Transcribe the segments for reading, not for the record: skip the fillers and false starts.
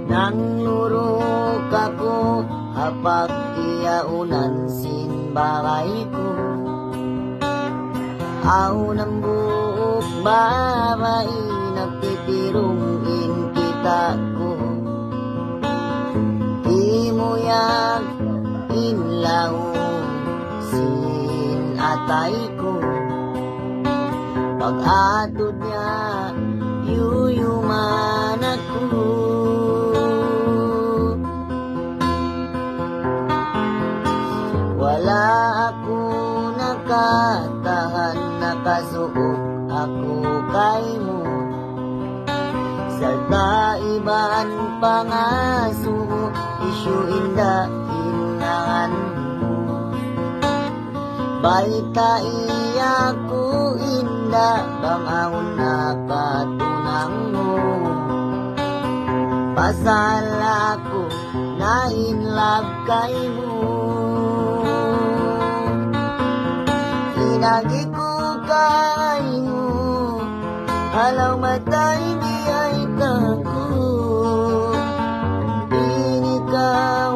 Nang lurok ako, hapag iyaunan sinbaray ko. Aw ng buok babae, nagtitirungin kita ko. Imuyag inlaw, sinatay ko. Pag-atod niya, yuyuman ako. Wala ako nakatahan, nakasuot ako kay mo. Salta iban pangaso, isyuin inangan mo. Baita iya ko inda, bangaon na katunang mo. Pasal ako na in love kay mo. Inagi ko kay mo, alaw matay di ay tako. Inikaw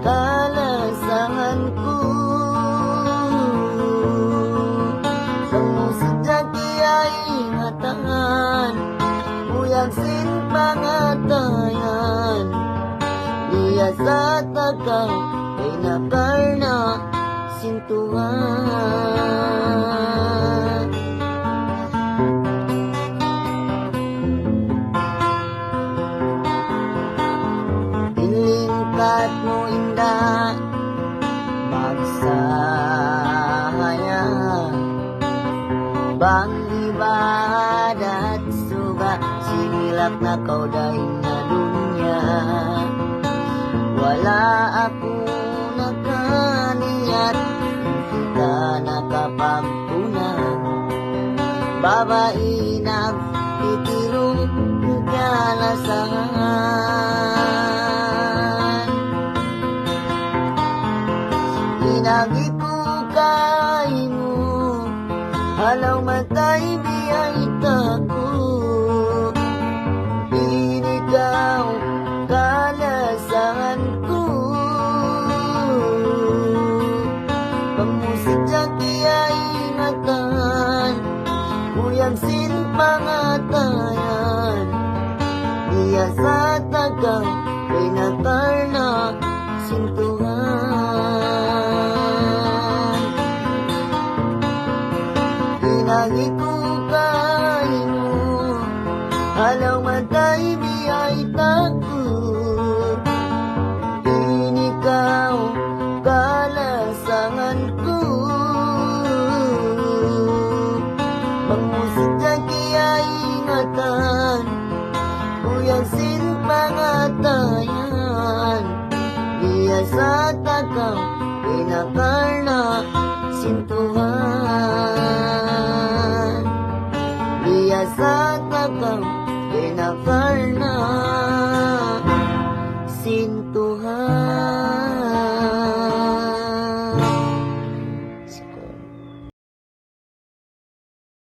kalasangan ko. Samusadya di ay ingatan, uyag sin pangatayan. Diya sa tagaw, ay nakarna sintuhan. Ilingkat mo inda, magsahaya. Bang ibadat suga, sinilap na kaudahin na dunya. Wala ako nakaniyat, kita nakapagtunan. Babae na itirong kalasangan. Inagi ko kay mo, alaw matay biyay tako. Inigaw kalasangan ko. Pamusik dyan kaya ingatan, kuyang sin pangatayan. Diya sa tagaw, kay nakarna sintuhan. Inagi ko kay mo, alaw matay biyay tako. Inikaw kalasangan ko. Pangmusik dyan kaya ingatan, kuyang sin pangatayan. Diya sa tagaw, pinakarna sintuhan. Diya sa tagaw, pinakarna sintuhan.